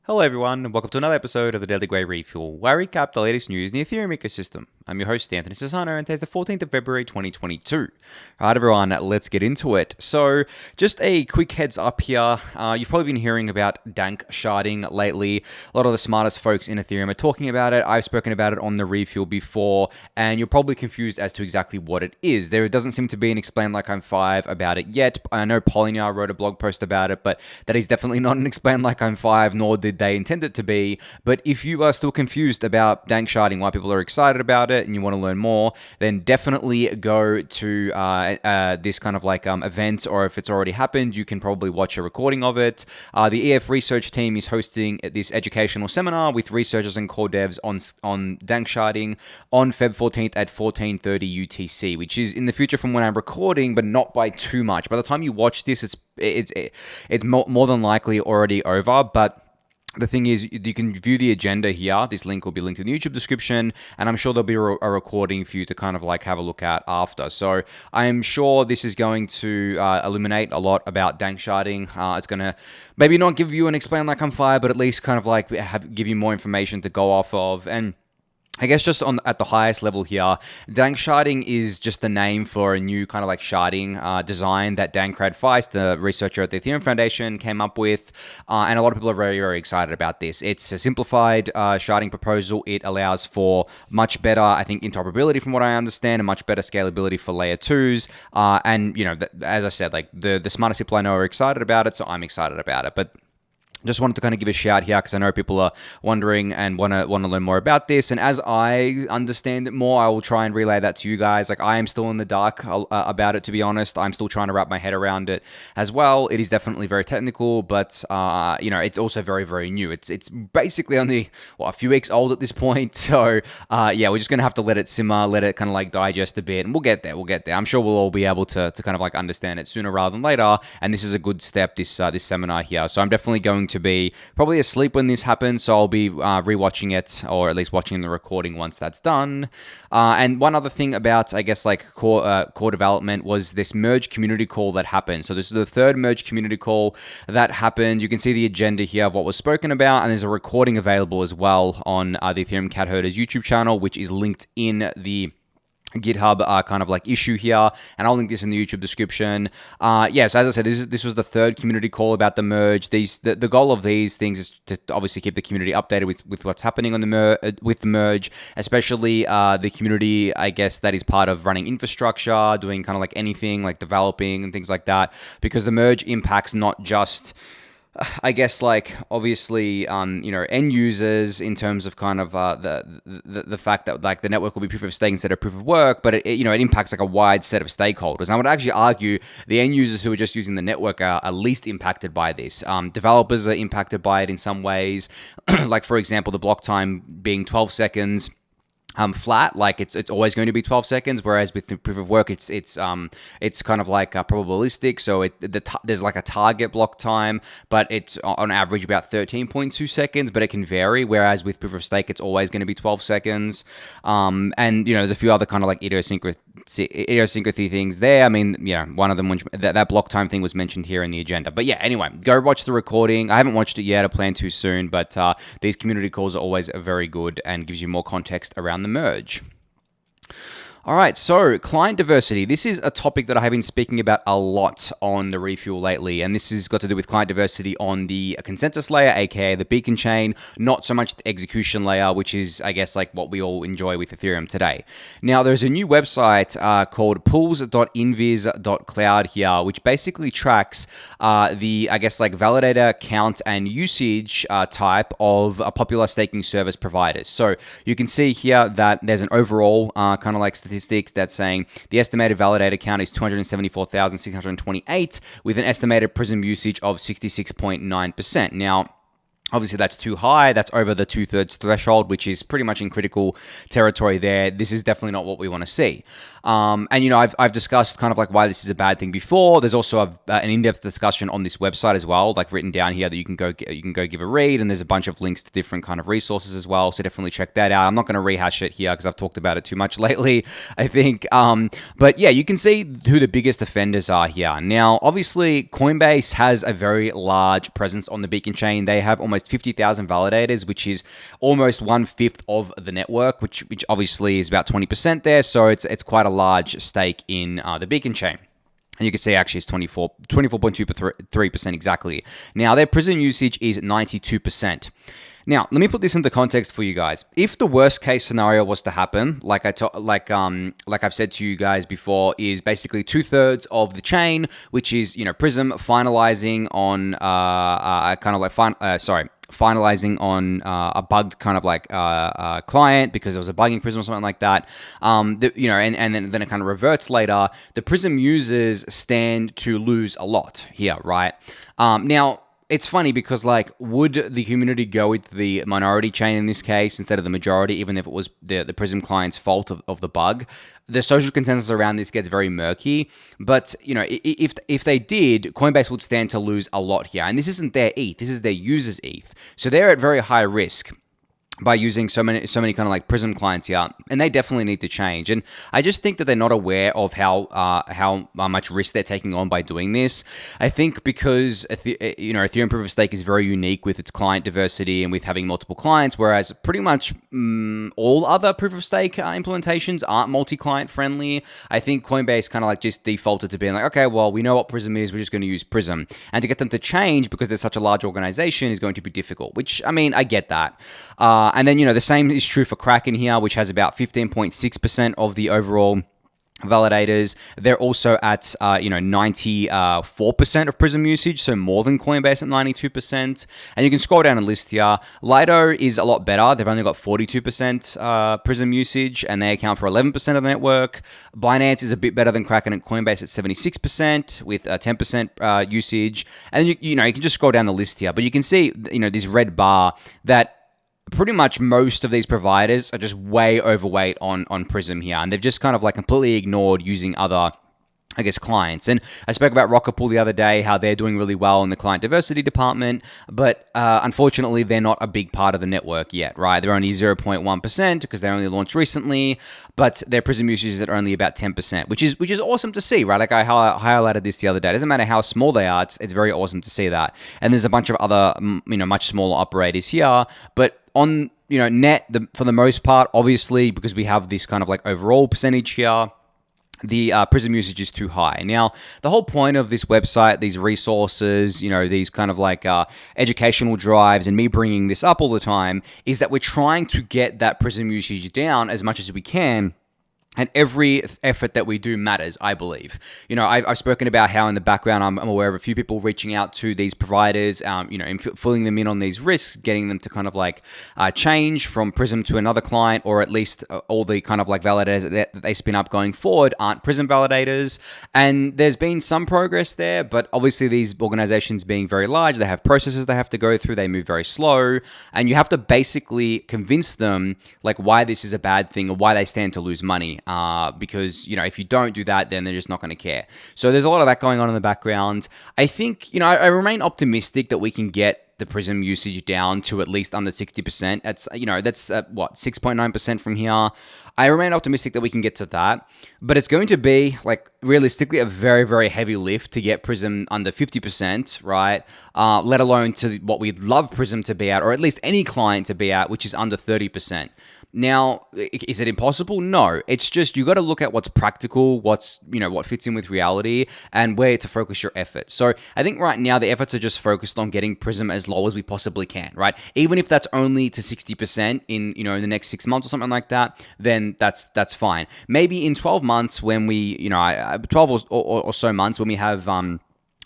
Hello everyone, and welcome to another episode of the Daily Gwei Refuel, where I recap the latest news in the Ethereum ecosystem. I'm your host, Anthony Sassano, and today's the 14th of February, 2022. Alright everyone, let's get into it. So, just a quick heads up here. You've probably been hearing about Danksharding lately. A lot of the smartest folks in Ethereum are talking about it. I've spoken about it on the Refuel before, and you're probably confused as to exactly what it is. There doesn't seem to be an Explain Like I'm 5 about it yet. I know Polynar wrote a blog post about it, but that is definitely not an Explain Like I'm 5, nor did they intend it to be. But if you are still confused about Danksharding, why people are excited about it, and you want to learn more, then definitely go to this kind of like event, or if it's already happened, you can probably watch a recording of it. The EF research team is hosting this educational seminar with researchers and core devs on Danksharding on Feb 14th at 14:30 UTC, which is in the future from when I'm recording, but not by too much. By the time you watch this, it's more than likely already over, but the thing is, you can view the agenda here. This link will be linked in the YouTube description, and I'm sure there'll be a recording for you to kind of like have a look at after. So I am sure this is going to illuminate a lot about Danksharding. It's going to maybe not give you an Explain Like I'm 5, but at least kind of like give you more information to go off of. And I guess just at the highest level here, Danksharding is just the name for a new kind of like sharding design that Dankrad Feist, the researcher at the Ethereum Foundation, came up with, and a lot of people are very, very excited about this. It's a simplified sharding proposal. It allows for much better, I think, interoperability from what I understand, and much better scalability for layer 2s. And, you know, as I said, like the smartest people I know are excited about it, so I'm excited about it. But just wanted to kind of give a shout here because I know people are wondering and want to learn more about this. And as I understand it more, I will try and relay that to you guys. Like, I am still in the dark about it, to be honest. I'm still trying to wrap my head around it as well. It is definitely very technical, but you know, it's also very, very new. It's basically only a few weeks old at this point. So yeah, we're just gonna have to let it simmer, let it kind of like digest a bit, and we'll get there. We'll get there. I'm sure we'll all be able to kind of like understand it sooner rather than later. And this is a good step. This seminar here. So I'm definitely going to be probably asleep when this happens, so I'll be rewatching it, or at least watching the recording once that's done. And one other thing about, I guess, like core development was this merge community call that happened. So this is the third merge community call that happened. You can see the agenda here of what was spoken about, and there's a recording available as well on the Ethereum Cat Herders YouTube channel, which is linked in the GitHub kind of like issue here, and I'll link this in the YouTube description. Yeah, so as I said, this was the third community call about the merge. The goal of these things is to obviously keep the community updated with what's happening on with the merge, especially the community, I guess, that is part of running infrastructure, doing kind of like anything like developing and things like that, because the merge impacts not just, I guess, like, obviously, you know, end users in terms of kind of the fact that like the network will be proof of stake instead of proof of work, but it you know, it impacts like a wide set of stakeholders. And I would actually argue the end users who are just using the network are least impacted by this. Developers are impacted by it in some ways, like for example, the block time being 12 seconds. Flat, like it's always going to be 12 seconds, whereas with the proof of work, it's kind of like probabilistic. So there's like a target block time, but it's on average about 13.2 seconds, but it can vary. Whereas with proof of stake, it's always going to be 12 seconds. And you know, there's a few other kind of like idiosyncrasy things there. I mean, yeah, one of them, that block time thing was mentioned here in the agenda. But yeah, anyway, go watch the recording. I haven't watched it yet. I plan to soon, but these community calls are always very good and gives you more context around the merge. All right, so client diversity. This is a topic that I have been speaking about a lot on the Refuel lately, and this has got to do with client diversity on the consensus layer, aka the beacon chain, not so much the execution layer, which is, I guess, like what we all enjoy with Ethereum today. Now, there's a new website called pools.invis.cloud here, which basically tracks the, I guess, like validator count and usage type of popular staking service providers. So you can see here that there's an overall kind of like statistics that's saying the estimated validator count is 274,628 with an estimated Prism usage of 66.9%. Now, obviously, that's too high. That's over the 2/3 threshold, which is pretty much in critical territory there. This is definitely not what we want to see. And I've discussed kind of like why this is a bad thing before. There's also an in-depth discussion on this website as well, like written down here that you can go give a read, and there's a bunch of links to different kind of resources as well. So definitely check that out. I'm not going to rehash it here because I've talked about it too much lately, I think. But yeah, you can see who the biggest offenders are here. Now, obviously, Coinbase has a very large presence on the Beacon chain. They have almost 50,000 validators, which is almost 1/5 of the network, which obviously is about 20% there. So it's quite a large stake in the Beacon chain. And you can see actually it's 24.23% exactly. Now, their Prism usage is 92%. Now, let me put this into context for you guys. If the worst case scenario was to happen, like I've said to you guys before, is basically 2/3 of the chain, which is Prism finalizing on finalizing on a bugged kind of like client because there was a bugging Prism or something like that. And then it kind of reverts later. The Prism users stand to lose a lot here, right? Now, it's funny because, like, would the community go with the minority chain in this case instead of the majority, even if it was the Prism client's fault of the bug? The social consensus around this gets very murky. But, if they did, Coinbase would stand to lose a lot here. And this isn't their ETH. This is their users' ETH. So they're at very high risk by using so many kind of like Prism clients here, and they definitely need to change. And I just think that they're not aware of how much risk they're taking on by doing this. I think because Ethereum proof of stake is very unique with its client diversity and with having multiple clients, whereas pretty much all other proof of stake implementations aren't multi-client friendly. I think Coinbase kind of like just defaulted to being like, okay, well, we know what Prism is, we're just going to use Prism, and to get them to change because they're such a large organization is going to be difficult. Which, I mean, I get that. And then, the same is true for Kraken here, which has about 15.6% of the overall validators. They're also at 94% of Prism usage, so more than Coinbase at 92%. And you can scroll down a list here. Lido is a lot better. They've only got 42% Prism usage, and they account for 11% of the network. Binance is a bit better than Kraken and Coinbase at 76% with 10% usage. And then you can just scroll down the list here, but you can see this red bar that pretty much most of these providers are just way overweight on Prism here, and they've just kind of like completely ignored using other, I guess, clients. And I spoke about Rocket Pool the other day, how they're doing really well in the client diversity department, but unfortunately, they're not a big part of the network yet, right? They're only 0.1% because they only launched recently, but their Prism usage is at only about 10%, which is awesome to see, right? Like I highlighted this the other day. It doesn't matter how small they are, it's very awesome to see that. And there's a bunch of other, much smaller operators here, but on net, for the most part, obviously, because we have this kind of like overall percentage here, the Prism usage is too high. Now, the whole point of this website, these resources, these kind of like educational drives, and me bringing this up all the time, is that we're trying to get that Prism usage down as much as we can. And every effort that we do matters, I believe. I've spoken about how in the background I'm aware of a few people reaching out to these providers, filling them in on these risks, getting them to kind of like change from Prism to another client, or at least all the kind of like validators that they spin up going forward aren't Prism validators. And there's been some progress there, but obviously these organizations being very large, they have processes they have to go through, they move very slow, and you have to basically convince them like why this is a bad thing or why they stand to lose money. Because, if you don't do that, then they're just not going to care. So there's a lot of that going on in the background. I think, I remain optimistic that we can get the Prism usage down to at least under 60%. That's 6.9% from here. I remain optimistic that we can get to that, but it's going to be like realistically a very, very heavy lift to get Prism under 50%, right? Let alone to what we'd love Prism to be at, or at least any client to be at, which is under 30%. Now, is it impossible? No. It's just you got to look at what's practical, what fits in with reality, and where to focus your efforts. So I think right now the efforts are just focused on getting Prism as low as we possibly can, right? Even if that's only to 60% in the next 6 months or something like that, then that's fine. Maybe in 12 months when we 12 or so months when we have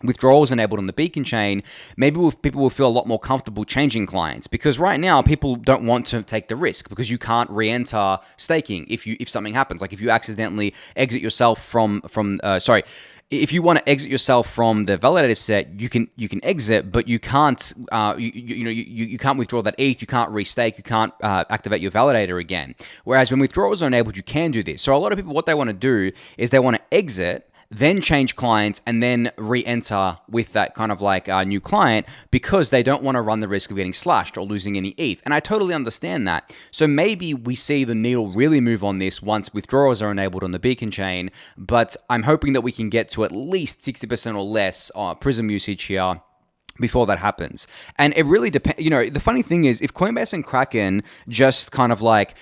withdrawals enabled on the Beacon chain, maybe people will feel a lot more comfortable changing clients, because right now people don't want to take the risk because you can't re-enter staking if something happens. Like if you accidentally exit yourself if you want to exit yourself from the validator set, you can exit, but you can't you can't withdraw that ETH, you can't restake, you can't activate your validator again. Whereas when withdrawals are enabled, you can do this. So a lot of people, what they want to do is they want to exit, then change clients, and then re-enter with that kind of like new client, because they don't want to run the risk of getting slashed or losing any ETH. And I totally understand that. So maybe we see the needle really move on this once withdrawals are enabled on the Beacon chain, but I'm hoping that we can get to at least 60% or less Prism usage here before that happens. And it really depends. The funny thing is, if Coinbase and Kraken just kind of like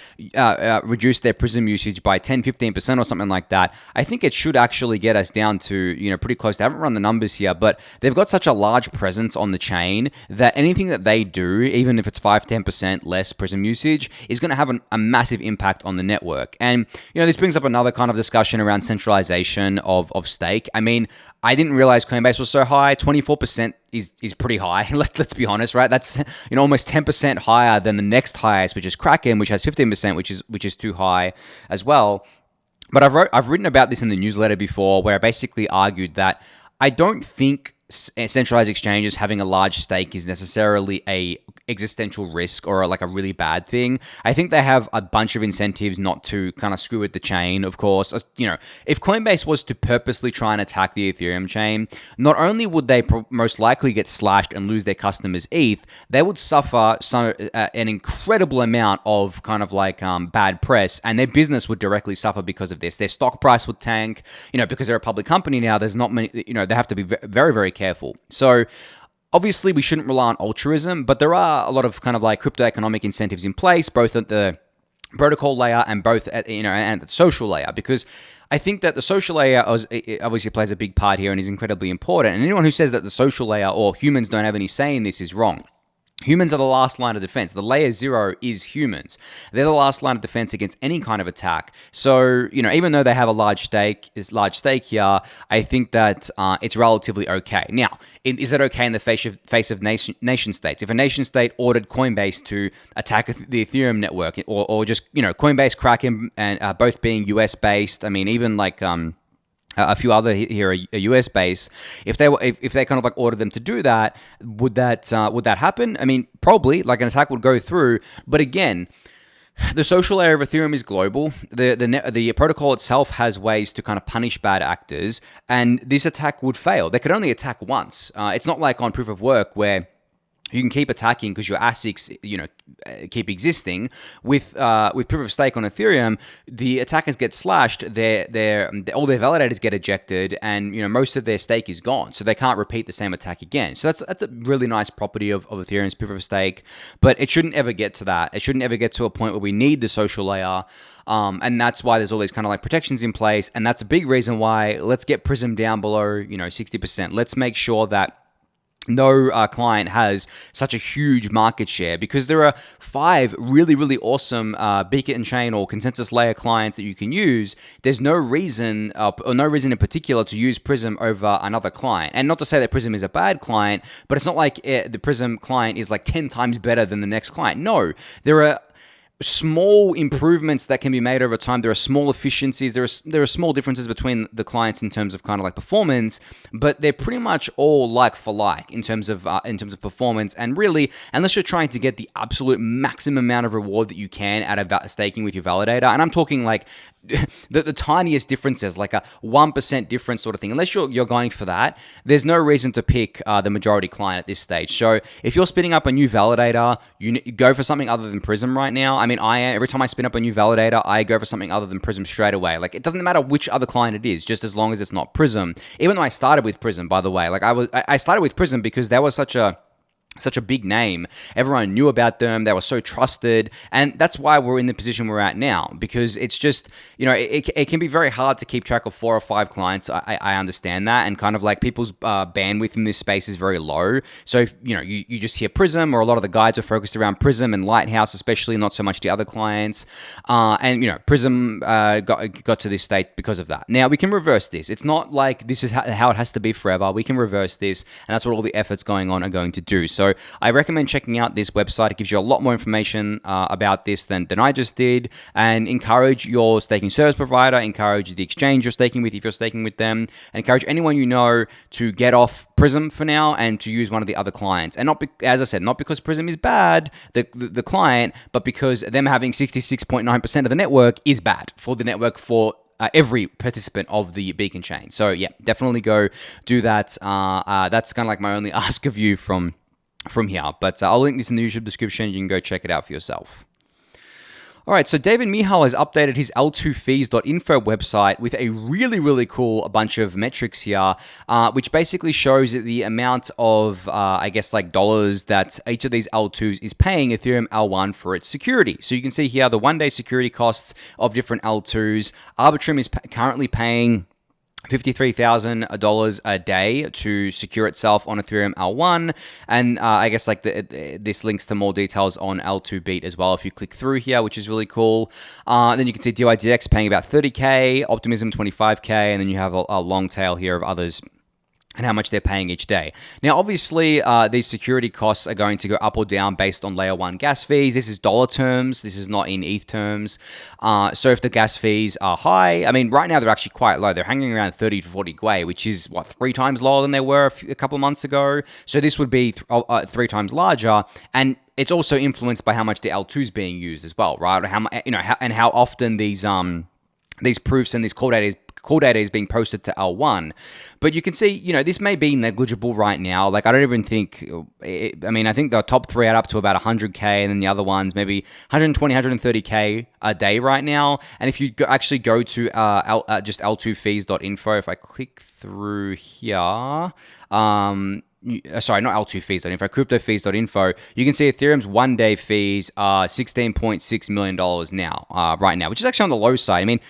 reduce their Prism usage by 10-15% or something like that, I think it should actually get us down to pretty close. I haven't run the numbers here, but they've got such a large presence on the chain that anything that they do, even if it's 5-10% less Prism usage, is going to have a massive impact on the network. And this brings up another kind of discussion around centralization of stake. I mean, I didn't realize Coinbase was so high. 24% is pretty high. Let's be honest, right? That's almost 10% higher than the next highest, which is Kraken, which has 15%, which is too high as well. But I've written about this in the newsletter before, where I basically argued that I don't think centralized exchanges having a large stake is necessarily a existential risk or like a really bad thing. I think they have a bunch of incentives not to kind of screw with the chain, of course. If Coinbase was to purposely try and attack the Ethereum chain, not only would they most likely get slashed and lose their customers' ETH, they would suffer an incredible amount of kind of like bad press, and their business would directly suffer because of this. Their stock price would tank, because they're a public company now. There's not many, they have to be very, very careful. So obviously, we shouldn't rely on altruism, but there are a lot of kind of like crypto economic incentives in place, both at the protocol layer and both at and the social layer, because I think that the social layer obviously plays a big part here and is incredibly important. And anyone who says that the social layer or humans don't have any say in this is wrong. Humans are the last line of defense. The layer 0 is humans. They're the last line of defense against any kind of attack. So, even though they have a large stake here, I think that it's relatively okay. Now, is it okay in the face of nation states? If a nation state ordered Coinbase to attack the Ethereum network, or just, Coinbase, Kraken, and both being US based, I mean, even like a few other here are US based. If they kind of like ordered them to do that, would that happen? I mean, probably, like an attack would go through. But again, the social layer of Ethereum is global. The protocol itself has ways to kind of punish bad actors, and this attack would fail. They could only attack once. It's not like on proof of work where you can keep attacking because your ASICs, keep existing. With proof of stake on Ethereum, the attackers get slashed. All their validators get ejected, and most of their stake is gone, so they can't repeat the same attack again. So that's a really nice property of Ethereum's proof of stake. But it shouldn't ever get to that. It shouldn't ever get to a point where we need the social layer. And that's why there's all these kind of like protections in place, and that's a big reason why let's get Prism down below 60%. Let's make sure that no client has such a huge market share, because there are 5 really, really awesome Beacon chain or consensus layer clients that you can use. There's no reason or no reason in particular to use Prism over another client. And not to say that Prism is a bad client, but it's not like the Prism client is like 10 times better than the next client. No, there are small improvements that can be made over time. There are small efficiencies. There are small differences between the clients in terms of kind of like performance, but they're pretty much all like for like in terms of performance. And really, unless you're trying to get the absolute maximum amount of reward that you can out of staking with your validator, and I'm talking like the tiniest differences, like a 1% difference sort of thing. Unless you're going for that, there's no reason to pick the majority client at this stage. So if you're spinning up a new validator, you go for something other than Prism right now. I mean, every time I spin up a new validator, I go for something other than Prism straight away. Like, it doesn't matter which other client it is, just as long as it's not Prism. Even though I started with Prism, by the way, like I started with Prism because that was such a big name. Everyone knew about them. They were so trusted. And that's why we're in the position we're at now, because it's just, it can be very hard to keep track of 4 or 5 clients. I understand that. And kind of like people's bandwidth in this space is very low. So, you just hear Prism, or a lot of the guides are focused around Prism and Lighthouse, especially, not so much the other clients. And Prism got to this state because of that. Now, we can reverse this. It's not like this is how it has to be forever. We can reverse this. And that's what all the efforts going on are going to do. So So I recommend checking out this website. It gives you a lot more information about this than I just did, and encourage your staking service provider, encourage the exchange you're staking with if you're staking with them, and encourage anyone you know to get off Prism for now and to use one of the other clients. And as I said, not because Prism is bad, the client, but because them having 66.9% of the network is bad for the network for every participant of the Beacon chain. So yeah, definitely go do that. That's kind of like my only ask of you from here. But I'll link this in the YouTube description. You can go check it out for yourself. All right, so David Mihal has updated his L2fees.info website with a really, really cool bunch of metrics here, which basically shows the amount of, I guess, like dollars that each of these L2s is paying Ethereum L1 for its security. So you can see here the one-day security costs of different L2s. Arbitrum is currently paying $53,000 a day to secure itself on Ethereum L1, and I guess like this links to more details on L2Beat as well if you click through here, which is really cool. Then you can see DYDX paying about $30K, Optimism $25K, and then you have a long tail here of others and how much they're paying each day. Now, obviously, these security costs are going to go up or down based on layer 1 gas fees. This is dollar terms. This is not in ETH terms. So if the gas fees are high, I mean, right now they're actually quite low. They're hanging around 30 to 40 Gwei, which is, 3 times lower than they were a couple of months ago. So this would be 3 times larger. And it's also influenced by how much the L2 is being used as well, right? And how often these proofs and these call data is being posted to L1. But you can see, this may be negligible right now. Like, I don't even think, I think the top 3 add up to about 100K, and then the other ones maybe 120, 130K a day right now. And if you actually go to just L2fees.info, if I click through here, sorry, not L2fees.info, cryptofees.info, you can see Ethereum's one-day fees are $16.6 million now, right now, which is actually on the low side. I mean,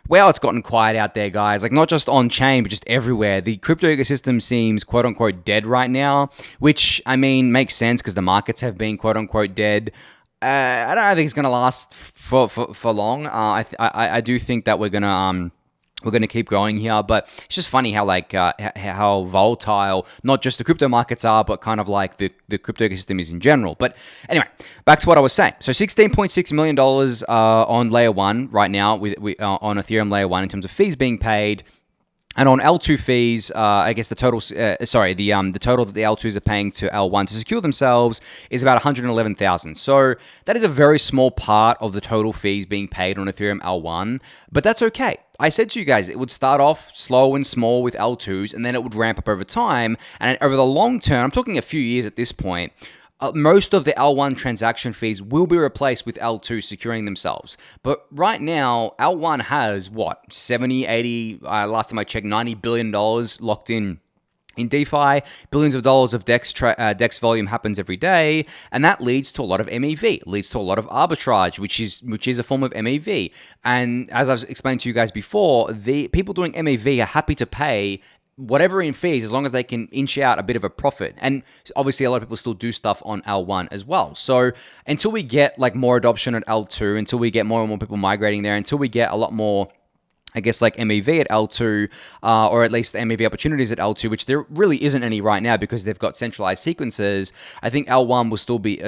well, it's gotten quiet out there, guys. Like, not just on-chain, but just everywhere. The crypto ecosystem seems, quote-unquote, dead right now, which, makes sense because the markets have been, quote-unquote, dead. I don't think it's going to last for long. I do think that we're going to keep going here, but it's just funny how how volatile not just the crypto markets are, but kind of like the crypto ecosystem is in general. But anyway, back to what I was saying. So $16.6 million on layer 1 right now on Ethereum layer 1 in terms of fees being paid. And on L2 fees, I guess the total, the total that the L2s are paying to L1 to secure themselves is about $111,000. So that is a very small part of the total fees being paid on Ethereum L1, but that's okay. I said to you guys, it would start off slow and small with L2s, and then it would ramp up over time. And over the long term, I'm talking a few years at this point, most of the L1 transaction fees will be replaced with L2 securing themselves. But right now, L1 has, 70, 80, last time I checked, $90 billion locked in DeFi. Billions of dollars of DEX volume happens every day, and that leads to a lot of MEV, leads to a lot of arbitrage, which is a form of MEV. And as I've explained to you guys before, the people doing MEV are happy to pay whatever in fees, as long as they can inch out a bit of a profit. And obviously a lot of people still do stuff on L1 as well. So until we get more adoption at L2, until we get more and more people migrating there, until we get a lot more, I guess, like MEV at L2, or at least MEV opportunities at L2, which there really isn't any right now because they've got centralized sequences. I think L1 will still be,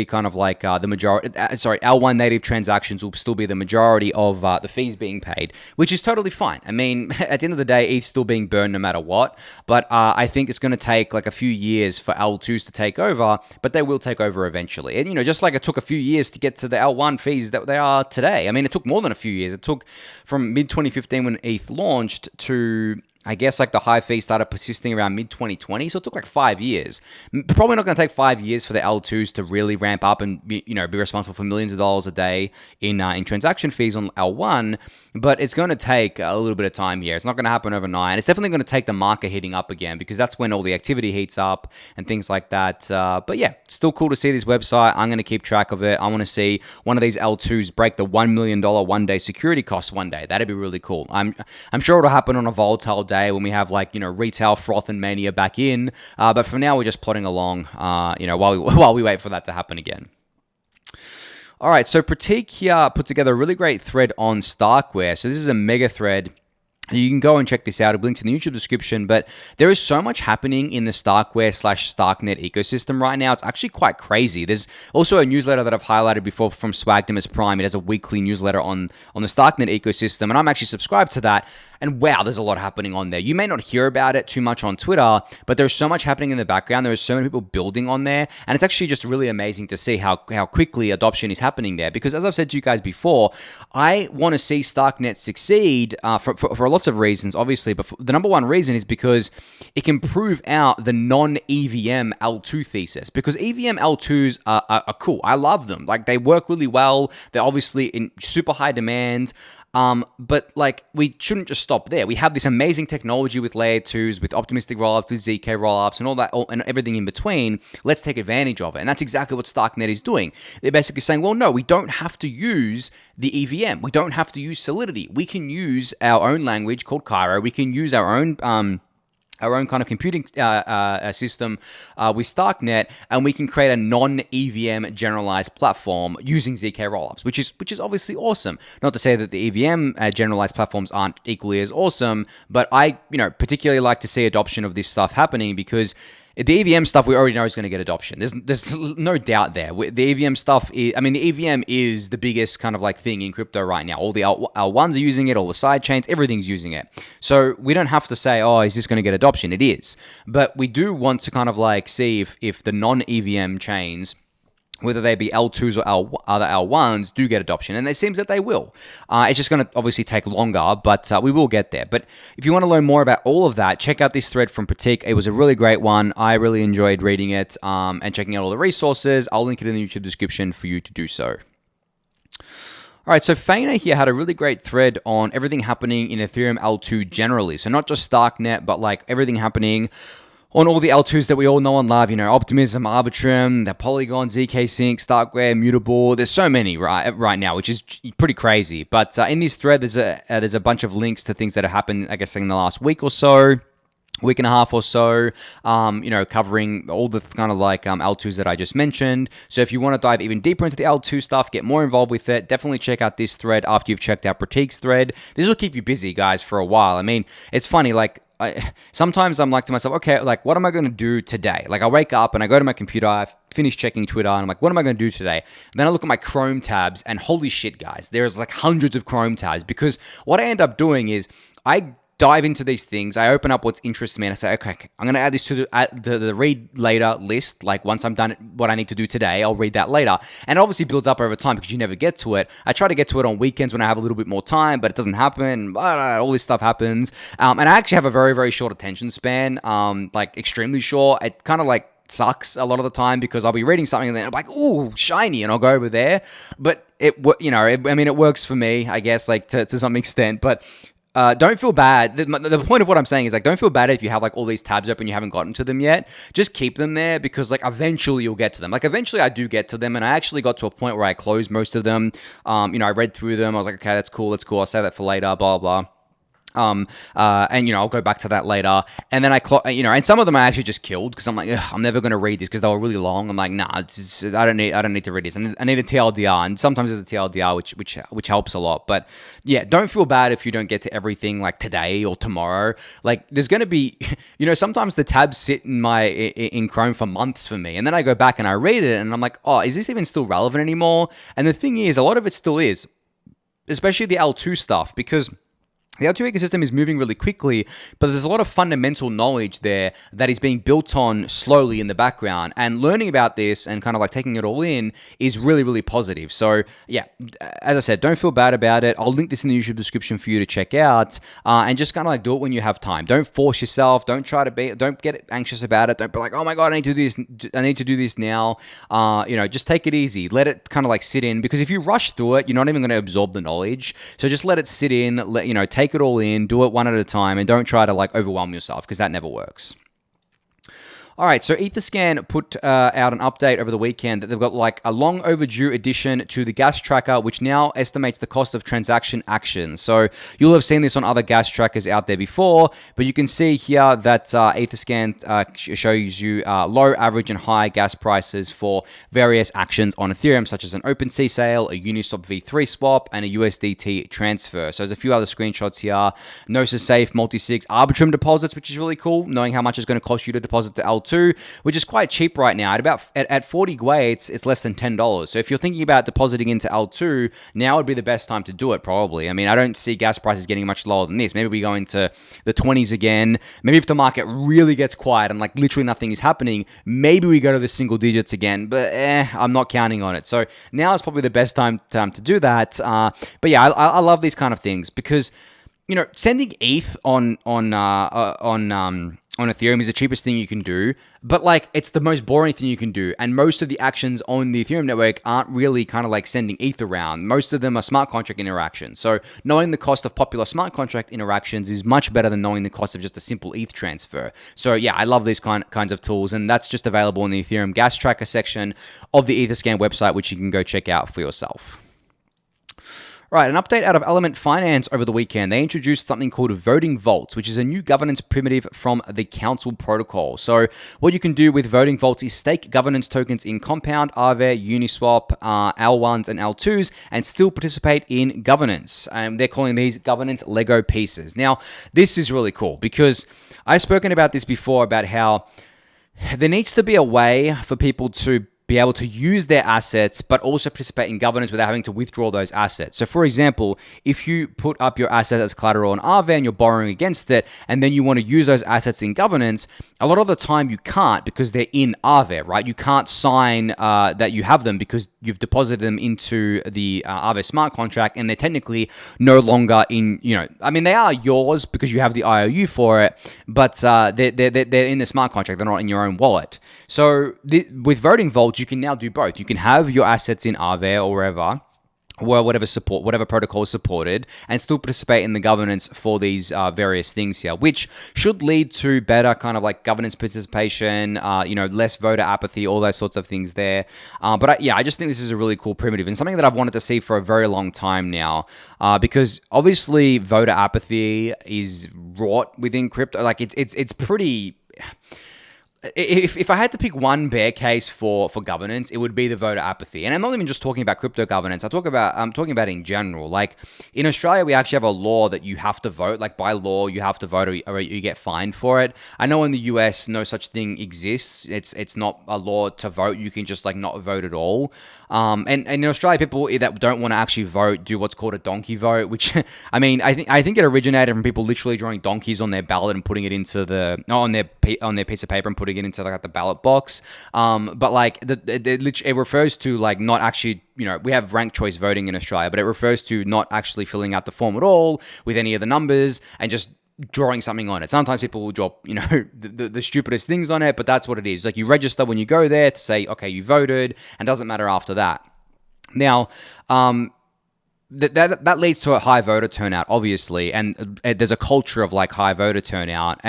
kind of like the majority. L1 native transactions will still be the majority of the fees being paid, which is totally fine. I mean, at the end of the day, ETH's still being burned no matter what. But I think it's going to take a few years for L2s to take over, but they will take over eventually. And just like it took a few years to get to the L1 fees that they are today. I mean, it took more than a few years. It took from mid-2015 when ETH launched to, I guess, the high fee started persisting around mid-2020, so it took 5 years. Probably not going to take 5 years for the L2s to really ramp up and be responsible for millions of dollars a day in transaction fees on L1, but it's going to take a little bit of time here. It's not going to happen overnight. It's definitely going to take the market heating up again because that's when all the activity heats up and things like that. But yeah, still cool to see this website. I'm going to keep track of it. I want to see one of these L2s break the $1 million one-day security costs one day. That'd be really cool. I'm sure it'll happen on a volatile day when we have retail froth and mania back in. But for now, we're just plodding along, while we wait for that to happen again. All right, so Prateek here put together a really great thread on StarkWare. So this is a mega thread You can go and check this out. I'll link to the YouTube description, but there is so much happening in the StarkWare/StarkNet ecosystem right now. It's actually quite crazy. There's also a newsletter that I've highlighted before from Swagdamus Prime. It has a weekly newsletter on the StarkNet ecosystem, and I'm actually subscribed to that. And wow, there's a lot happening on there. You may not hear about it too much on Twitter, but there's so much happening in the background. There are so many people building on there, and it's actually just really amazing to see how quickly adoption is happening there. Because as I've said to you guys before, I want to see StarkNet succeed for lots of reasons, obviously, but the number one reason is because it can prove out the non-EVM L2 thesis. Because EVM L2s are cool. I love them. Like, they work really well. They're obviously in super high demand. But like, we shouldn't just stop there. We have this amazing technology with layer 2s, with optimistic rollups, with ZK rollups, and all that, and everything in between. Let's take advantage of it. And that's exactly what StarkNet is doing. They're basically saying, well, no, we don't have to use the EVM. We don't have to use Solidity. We can use our own language called Cairo. We can use our own kind of computing system with StarkNet, and we can create a non-EVM generalized platform using ZK rollups, which is obviously awesome. Not to say that the EVM generalized platforms aren't equally as awesome, but I particularly like to see adoption of this stuff happening, because the EVM stuff we already know is going to get adoption. There's no doubt there. The EVM stuff the EVM is the biggest kind of like thing in crypto right now. All the L1s are using it, all the side chains, everything's using it. So we don't have to say, oh, is this going to get adoption? It is. But we do want to kind of like see if the non-EVM chains, whether they be L2s or other L1s, do get adoption. And it seems that they will. It's just going to obviously take longer, but we will get there. But if you want to learn more about all of that, check out this thread from Prateek. It was a really great one. I really enjoyed reading it and checking out all the resources. I'll link it in the YouTube description for you to do so. All right, so Faina here had a really great thread on everything happening in Ethereum L2 generally. So not just StarkNet, but like everything happening on all the L2s that we all know and love, Optimism, Arbitrum, the Polygon, ZK Sync, StarkWare, Mutable. There's so many right now, which is pretty crazy. But in this thread, there's a bunch of links to things that have happened, I guess, in the last week or so. Week and a half or so, covering all the kind of like L2s that I just mentioned. So if you want to dive even deeper into the L2 stuff, get more involved with it, definitely check out this thread after you've checked out Prateek's thread. This will keep you busy, guys, for a while. I mean, it's funny, like, sometimes I'm like to myself, okay, like, what am I going to do today? Like, I wake up and I go to my computer, I finish checking Twitter, and I'm like, what am I going to do today? And then I look at my Chrome tabs, and holy shit, guys, there's like hundreds of Chrome tabs, because what I end up doing is I dive into these things. I open up what interests me and I say, okay, I'm going to add this to the read later list. Like, once I'm done what I need to do today, I'll read that later. And it obviously builds up over time because you never get to it. I try to get to it on weekends when I have a little bit more time, but it doesn't happen. All this stuff happens. And I actually have a very, very short attention span, like extremely short. It kind of like sucks a lot of the time because I'll be reading something and then I'm like, ooh, shiny, and I'll go over there. But it works for me, I guess, like to some extent. But don't feel bad. The point of what I'm saying is, like, don't feel bad if you have like all these tabs open and you haven't gotten to them yet. Just keep them there, because like eventually you'll get to them. Like, eventually I do get to them, and I actually got to a point where I closed most of them. I read through them. I was like, okay, that's cool. I'll save that for later, blah, blah. And I'll go back to that later. And then and some of them I actually just killed because I'm like, I'm never going to read this because they were really long. I'm like, nah, I don't need to read this. I need a TLDR, and sometimes there's a TLDR which helps a lot. But yeah, don't feel bad if you don't get to everything like today or tomorrow. Like, there's going to be, sometimes the tabs sit in Chrome for months for me, and then I go back and I read it, and I'm like, oh, is this even still relevant anymore? And the thing is, a lot of it still is, especially the L2 stuff, because the L2 ecosystem is moving really quickly, but there's a lot of fundamental knowledge there that is being built on slowly in the background. And learning about this and kind of like taking it all in is really, really positive. So yeah, as I said, don't feel bad about it. I'll link this in the YouTube description for you to check out, and just kind of like do it when you have time. Don't force yourself. Don't get anxious about it. Don't be like, oh my God, I need to do this now. Just take it easy. Let it kind of like sit in, because if you rush through it, you're not even going to absorb the knowledge. So just let it sit in, take it all in, do it one at a time, and don't try to like overwhelm yourself, because that never works. All right, so Etherscan put out an update over the weekend that they've got like a long overdue addition to the gas tracker, which now estimates the cost of transaction action. So you'll have seen this on other gas trackers out there before, but you can see here that Etherscan shows you low, average, and high gas prices for various actions on Ethereum, such as an OpenSea sale, a Uniswap V3 swap, and a USDT transfer. So there's a few other screenshots here. Gnosis Safe, multi-sig, Arbitrum deposits, which is really cool, knowing how much it's going to cost you to deposit to L2, which is quite cheap right now. At 40 Gwei, it's less than $10. So if you're thinking about depositing into L2, now would be the best time to do it, probably. I mean, I don't see gas prices getting much lower than this. Maybe we go into the 20s again. Maybe if the market really gets quiet and like literally nothing is happening, maybe we go to the single digits again, but I'm not counting on it. So now is probably the best time to do that. But yeah, I love these kind of things because, you know, sending ETH on Ethereum is the cheapest thing you can do, but like it's the most boring thing you can do. And most of the actions on the Ethereum network aren't really kind of like sending ETH around. Most of them are smart contract interactions. So knowing the cost of popular smart contract interactions is much better than knowing the cost of just a simple ETH transfer. So yeah, I love these kinds of tools, and that's just available in the Ethereum gas tracker section of the Etherscan website, which you can go check out for yourself. Right, an update out of Element Finance over the weekend. They introduced something called Voting Vaults, which is a new governance primitive from the Council protocol. So what you can do with Voting Vaults is stake governance tokens in Compound, Aave, Uniswap, L1s, and L2s, and still participate in governance. They're calling these governance Lego pieces. Now, this is really cool because I've spoken about this before, about how there needs to be a way for people to be able to use their assets, but also participate in governance without having to withdraw those assets. So for example, if you put up your assets as collateral on Aave and you're borrowing against it, and then you want to use those assets in governance, a lot of the time you can't because they're in Aave, right? You can't sign that you have them because you've deposited them into the Aave smart contract, and they're technically no longer in, you know, I mean, they are yours because you have the IOU for it, but they're in the smart contract. They're not in your own wallet. So with Voting Vault, you can now do both. You can have your assets in Aave or wherever, or whatever protocol is supported, and still participate in the governance for these various things here, which should lead to better kind of like governance participation, less voter apathy, all those sorts of things there. But I just think this is a really cool primitive and something that I've wanted to see for a very long time now, because obviously voter apathy is wrought within crypto. Like it's pretty. If I had to pick one bear case for governance, it would be the voter apathy. And I'm not even just talking about crypto governance. I'm talking about in general. Like in Australia, we actually have a law that you have to vote. Like by law, you have to vote or you get fined for it. I know in the US, no such thing exists. It's not a law to vote. You can just like not vote at all. And in Australia, people that don't want to actually vote do what's called a donkey vote, which I mean, I think it originated from people literally drawing donkeys on their ballot and putting it into on their piece of paper and putting it into like the ballot box. But like it refers to like not actually, you know, we have ranked choice voting in Australia, but it refers to not actually filling out the form at all with any of the numbers and just drawing something on it. Sometimes people will draw, you know, the stupidest things on it, but that's what it is. Like you register when you go there to say, okay, you voted, and it doesn't matter after that. Now, that leads to a high voter turnout, obviously, and there's a culture of like high voter turnout,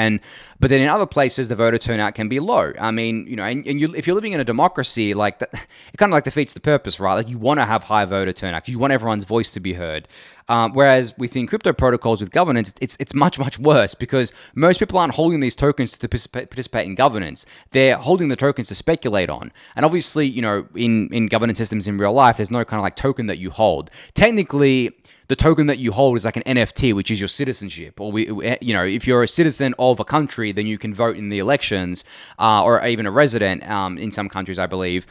but then in other places the voter turnout can be low. I mean, you know, and if you're living in a democracy, like that, it kind of like defeats the purpose, right? Like you want to have high voter turnout because you want everyone's voice to be heard. Whereas within crypto protocols with governance, it's much worse because most people aren't holding these tokens to participate in governance. They're holding the tokens to speculate on. And obviously, you know, in governance systems in real life, there's no kind of like token that you hold. Technically, the token that you hold is like an NFT, which is your citizenship. Or if you're a citizen of a country, then you can vote in the elections, or even a resident in some countries, I believe.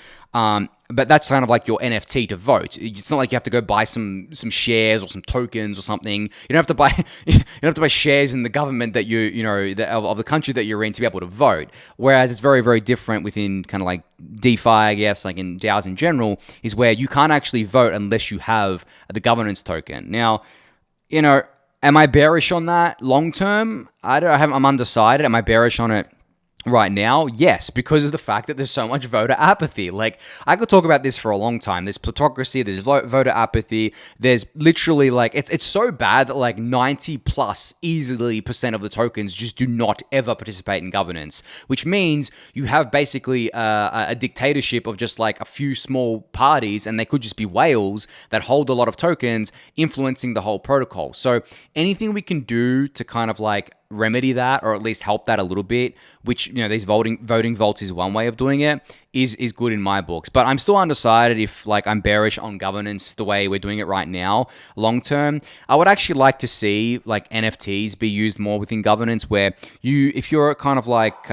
But that's kind of like your NFT to vote. It's not like you have to go buy some shares or some tokens or something. You don't have to buy shares in the government that of the country that you're in to be able to vote. Whereas it's very, very different within kind of like DeFi, I guess, like in DAOs in general, is where you can't actually vote unless you have the governance token. Now, you know, am I bearish on that long term? I'm undecided. Am I bearish on it right now? Yes, because of the fact that there's so much voter apathy. Like, I could talk about this for a long time. There's plutocracy, there's voter apathy, there's literally like, it's so bad that like 90 plus easily percent of the tokens just do not ever participate in governance, which means you have basically a dictatorship of just like a few small parties, and they could just be whales that hold a lot of tokens influencing the whole protocol. So anything we can do to kind of like remedy that, or at least help that a little bit, which, you know, these voting vaults is one way of doing it, is good in my books. But I'm still undecided if like I'm bearish on governance the way we're doing it right now long term. I would actually like to see like NFTs be used more within governance, where if you're kind of like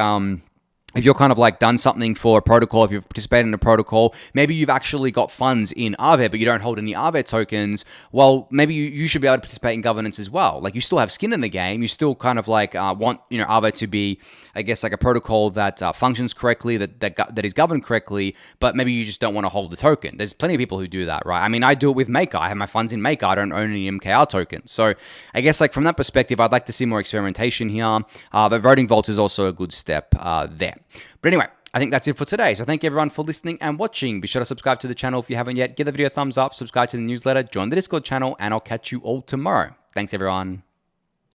if you're kind of like done something for a protocol, if you've participated in a protocol, maybe you've actually got funds in Aave, but you don't hold any Aave tokens, well, maybe you should be able to participate in governance as well. Like, you still have skin in the game. You still kind of like want, you know, Aave to be, I guess, like a protocol that functions correctly, that is governed correctly, but maybe you just don't want to hold the token. There's plenty of people who do that, right? I mean, I do it with Maker. I have my funds in Maker. I don't own any MKR tokens. So I guess like from that perspective, I'd like to see more experimentation here, but voting vaults is also a good step there. But anyway, I think that's it for today. So thank you everyone for listening and watching. Be sure to subscribe to the channel if you haven't yet. Give the video a thumbs up, subscribe to the newsletter, join the Discord channel, and I'll catch you all tomorrow. Thanks everyone.